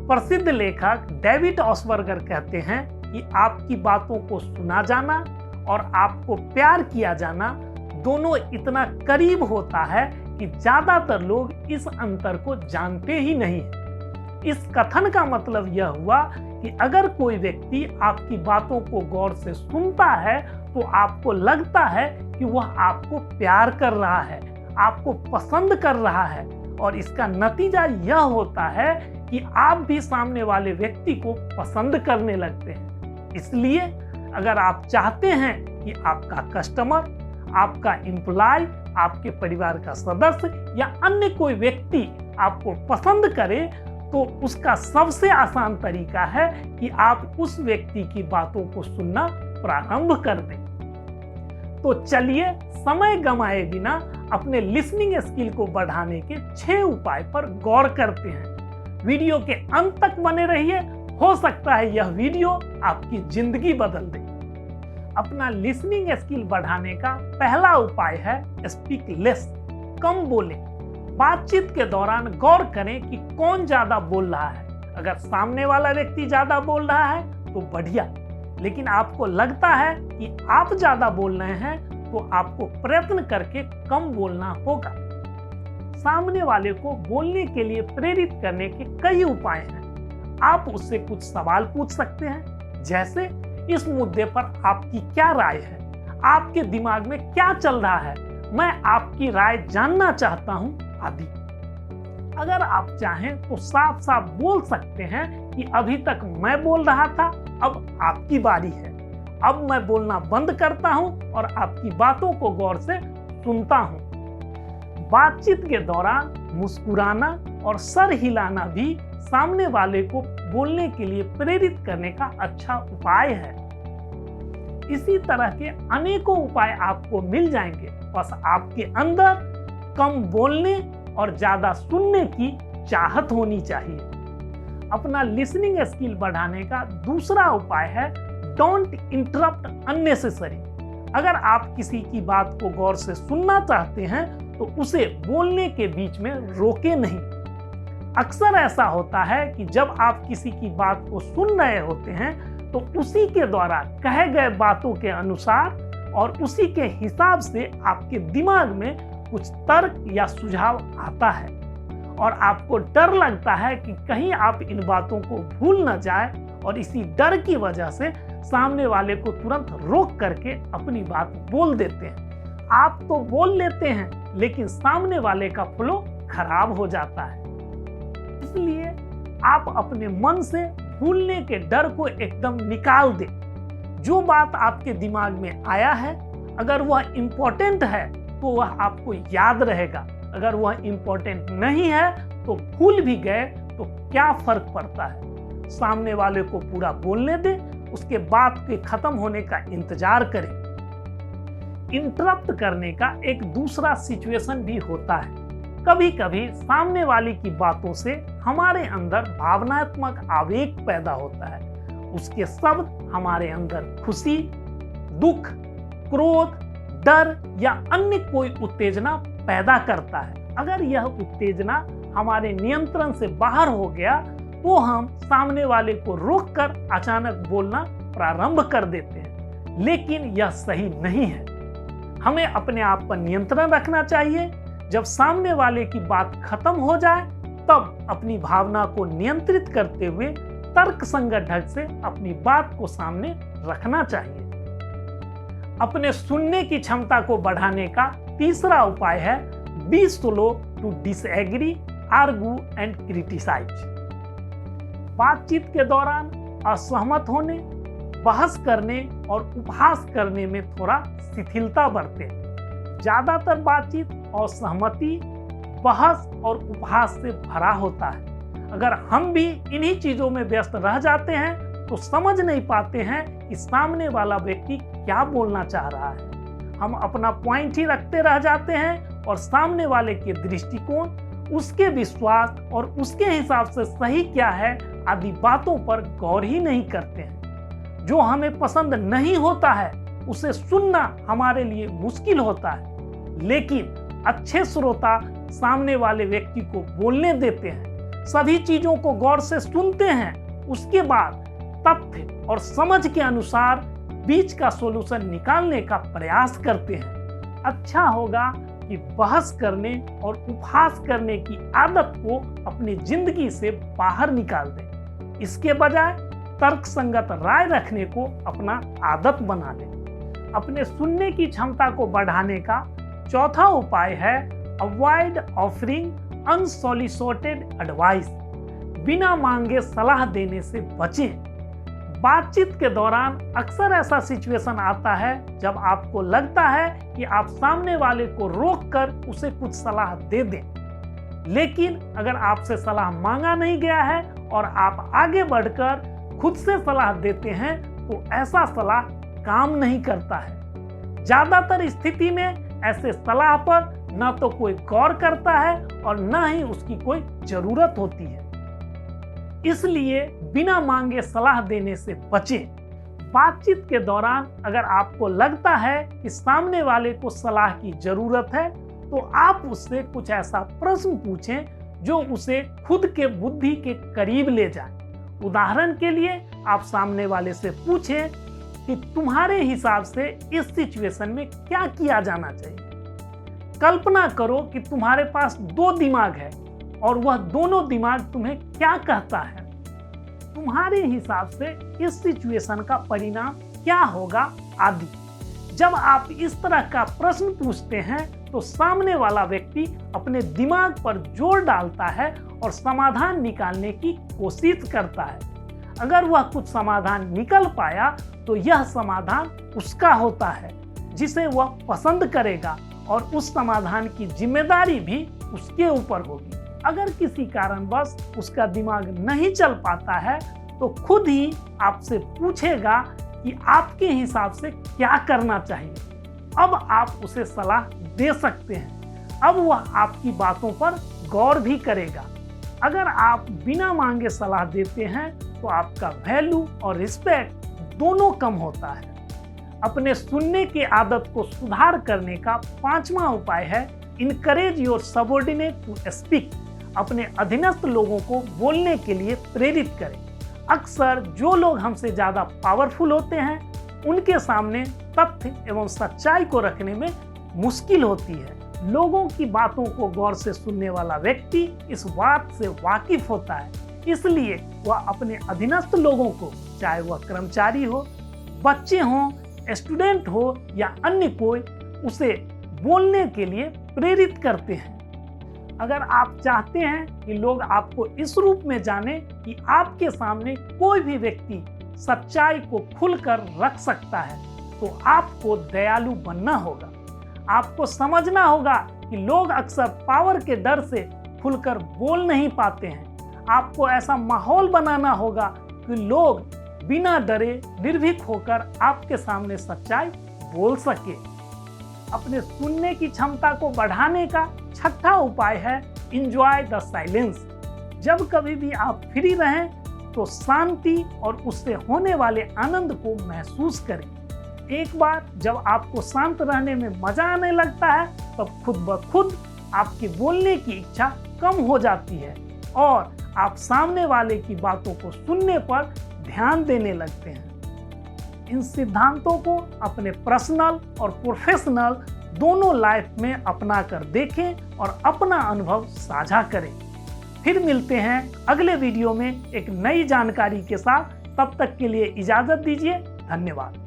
प्रसिद्ध लेखक डेविड ऑसबर्गर कहते हैं कि आपकी बातों को सुना जाना और आपको प्यार किया जाना दोनों इतना करीब होता है कि ज्यादातर लोग इस अंतर को जानते ही नहीं। इस कथन का मतलब यह हुआ कि अगर कोई व्यक्ति आपकी बातों को गौर से सुनता है तो आपको लगता है कि वह आपको प्यार कर रहा है, आपको पसंद कर रहा है, और इसका नतीजा यह होता है कि आप भी सामने वाले व्यक्ति को पसंद करने लगते हैं। इसलिए अगर आप चाहते हैं कि आपका कस्टमर, आपका एम्प्लॉय, आपके परिवार का सदस्य या अन्य कोई व्यक्ति आपको पसंद करे, तो उसका सबसे आसान तरीका है कि आप उस व्यक्ति की बातों को सुनना प्रारंभ कर दें। तो चलिए समय गंवाए बिना अपने लिसनिंग स्किल को बढ़ाने के 6 उपाय पर गौर करते हैं। वीडियो के अंत तक बने रहिए, हो सकता है यह वीडियो आपकी जिंदगी बदल दे। अपना लिसनिंग स्किल बढ़ाने का पहला उपाय है स्पीक लेस, कम बोलें। बातचीत के दौरान गौर करें कि कौन ज्यादा बोल रहा है। अगर सामने वाला व्यक्ति ज्यादा बोल रहा है तो बढ़िया, लेकिन आपको लगता है कि आप ज्यादा बोल रहे हैं तो आपको प्रयत्न करके कम बोलना होगा। सामने वाले को बोलने के लिए प्रेरित करने के कई उपाय हैं। आप उससे कुछ सवाल पूछ सकते हैं, जैसे इस मुद्दे पर आपकी क्या राय है, आपके दिमाग में क्या चल रहा है, मैं आपकी राय जानना चाहता हूं, आदि। अगर आप चाहें तो साफ साफ बोल सकते हैं कि अभी तक मैं बोल रहा था, अब आपकी बारी है। अब मैं बोलना बंद करता हूं और आपकी बातों को गौर से सुनता हूं। बातचीत के दौरान मुस्कुराना और सर हिलाना भी सामने वाले को बोलने के लिए प्रेरित करने का अच्छा उपाय है। इसी तरह के अनेकों उपाय आपको मिल जाएंगे, बस आपके अंदर कम बोलने और ज्यादा सुनने की चाहत होनी चाहिए। अपना लिसनिंग स्किल बढ़ाने का दूसरा उपाय है डोंट इंटरप्ट अननेसेसरी। अगर आप किसी की बात को गौर से सुनना चाहते हैं तो उसे बोलने के बीच में रोके नहीं। अक्सर ऐसा होता है कि जब आप किसी की बात को सुन रहे होते हैं तो उसी के द्वारा कहे गए बातों के अनुसार और उसी के हिसाब से आपके दिमाग में कुछ तर्क या सुझाव आता है और आपको डर लगता है कि कहीं आप इन बातों को भूल न जाए, और इसी डर की वजह से सामने वाले को तुरंत रोक करके अपनी बात बोल देते हैं। आप तो बोल लेते हैं लेकिन सामने वाले का फ्लो खराब हो जाता है। इसलिए आप अपने मन से भूलने के डर को एकदम निकाल दें। जो बात आपके दिमाग में आया है, अगर वह इम्पोर्टेंट है तो वह आपको याद रहेगा, अगर वह इम्पोर्टेंट नहीं है तो भूल भी गए तो क्या फर्क पड़ता है। सामने वाले को पूरा बोलने दें, उसके बाद के खत्म होने का इंतजार करें। इंटरप्ट करने का एक दूसरा सिचुएशन भी होता है। कभी कभी सामने वाले की बातों से हमारे अंदर भावनात्मक आवेग पैदा होता है। उसके शब्द हमारे अंदर खुशी, दुख, क्रोध, डर या अन्य कोई उत्तेजना पैदा करता है। अगर यह उत्तेजना हमारे नियंत्रण से बाहर हो गया तो हम सामने वाले को रोककर अचानक बोलना प्रारंभ कर देते हैं, लेकिन यह सही नहीं है। हमें अपने आप पर नियंत्रण रखना चाहिए। जब सामने वाले की बात खत्म हो जाए तब अपनी भावना को नियंत्रित करते हुए तर्कसंगत ढंग से अपनी बात को सामने रखना चाहिए। अपने सुनने की क्षमता को बढ़ाने का तीसरा उपाय है be slow to disagree, argue and criticise. बातचीत के दौरान असहमत होने, बहस करने और उपहास करने में थोड़ा शिथिलता बरतें। ज्यादातर बातचीत असहमति, बहस और उपहास से भरा होता है। अगर हम भी इन्हीं चीजों में व्यस्त रह जाते हैं तो समझ नहीं पाते हैं कि सामने वाला व्यक्ति क्या बोलना चाह रहा है। हम अपना पॉइंट ही रखते रह जाते हैं और सामने वाले के दृष्टिकोण, उसके विश्वास और उसके हिसाब से सही क्या है आदि बातों पर गौर ही नहीं करते हैं। जो हमें पसंद नहीं होता है उसे सुनना हमारे लिए मुश्किल होता है, लेकिन अच्छे श्रोता सामने वाले व्यक्ति को बोलने देते हैं। सभी चीजों को गौर से सुनते हैं, उसके बाद तथ्य और समझ के अनुसार बीच का सॉल्यूशन निकालने का प्रयास करते हैं। अच्छा होगा कि बहस करने और उपहास करने की आदत को अपनी जिंदगी से बाहर निकाल दें। इसके बजाय तर्कसंगत राय रखने को अपना आदत बना लें। अपने सुनने की क्षमता को बढ़ाने का चौथा उपाय है अवॉइड ऑफरिंग अनसॉलिसिटेड एडवाइस। बिना मांगे सलाह देने से बचें। बातचीत के दौरान अक्सर ऐसा सिचुएशन आता है जब आपको लगता है कि आप सामने वाले को रोककर उसे कुछ सलाह दे दें, लेकिन अगर आपसे सलाह मांगा नहीं गया है और आप आगे बढ़कर खुद से सलाह देते हैं तो ऐसा सलाह काम नहीं करता है। ज्यादातर स्थिति में ऐसे सलाह पर न तो कोई गौर करता है और न ही उसकी कोई जरूरत होती है। इसलिए बिना मांगे सलाह देने से बचें। बातचीत के दौरान अगर आपको लगता है कि सामने वाले को सलाह की जरूरत है तो आप उससे कुछ ऐसा प्रश्न पूछें जो उसे खुद के बुद्धि के करीब ले जाए। उदाहरण के लिए आप सामने वाले से पूछें कि तुम्हारे हिसाब से इस सिचुएशन में क्या किया जाना चाहिए। कल्पना करो कि तुम्हारे पास दो दिमाग है और वह दोनों दिमाग तुम्हें क्या कहता है। तुम्हारे हिसाब से इस सिचुएशन का परिणाम क्या होगा आदि। जब आप इस तरह का प्रश्न पूछते हैं तो सामने वाला व्यक्ति अपने दिमाग पर जोर डालता है और समाधान निकालने की कोशिश करता है। अगर वह कुछ समाधान निकल पाया तो यह समाधान उसका होता है जिसे वह पसंद करेगा और उस समाधान की जिम्मेदारी भी उसके ऊपर होगी। अगर किसी कारणवश उसका दिमाग नहीं चल पाता है तो खुद ही आपसे पूछेगा कि आपके हिसाब से क्या करना चाहिए। अब आप उसे सलाह दे सकते हैं। अब वह आपकी बातों पर गौर भी करेगा। अगर आप बिना मांगे सलाह देते हैं तो आपका वैल्यू और रिस्पेक्ट दोनों कम होता है। अपने सुनने की आदत को सुधार करने का पांचवा उपाय है encourage your subordinate to speak. अपने अधीनस्थ लोगों को बोलने के लिए प्रेरित करें। अक्सर जो लोग हमसे ज्यादा पावरफुल होते हैं उनके सामने तथ्य एवं सच्चाई को रखने में मुश्किल होती है। लोगों की बातों को गौर से सुनने वाला व्यक्ति इस बात से वाकिफ होता है, इसलिए वह अपने अधीनस्थ लोगों को, चाहे वह कर्मचारी हो, बच्चे हों, स्टूडेंट हो या अन्य कोई, उसे बोलने के लिए प्रेरित करते हैं। अगर आप चाहते हैं कि लोग आपको इस रूप में जाने कि आपके सामने कोई भी व्यक्ति सच्चाई को खुलकर रख सकता है तो आपको दयालु बनना होगा। आपको समझना होगा कि लोग अक्सर पावर के डर से खुलकर बोल नहीं पाते हैं। आपको ऐसा माहौल बनाना होगा कि लोग बिना डरे निर्भीक होकर आपके सामने सच्चाई बोल सके। अपने सुनने की क्षमता को बढ़ाने का छठा उपाय है एंजॉय द साइलेंस। जब कभी भी आप फ्री रहें तो शांति और उससे होने वाले आनंद को महसूस करें। एक बार जब आपको शांत रहने में मजा आने लगता है तब खुद ब खुद आपके बोलने की इच्छा कम हो जाती है और आप सामने वाले की बातों को सुनने पर ध्यान देने लगते हैं। इन सिद्धांतों को अपने पर्सनल और प्रोफेशनल दोनों लाइफ में अपना कर देखें और अपना अनुभव साझा करें। फिर मिलते हैं अगले वीडियो में एक नई जानकारी के साथ। तब तक के लिए इजाजत दीजिए। धन्यवाद।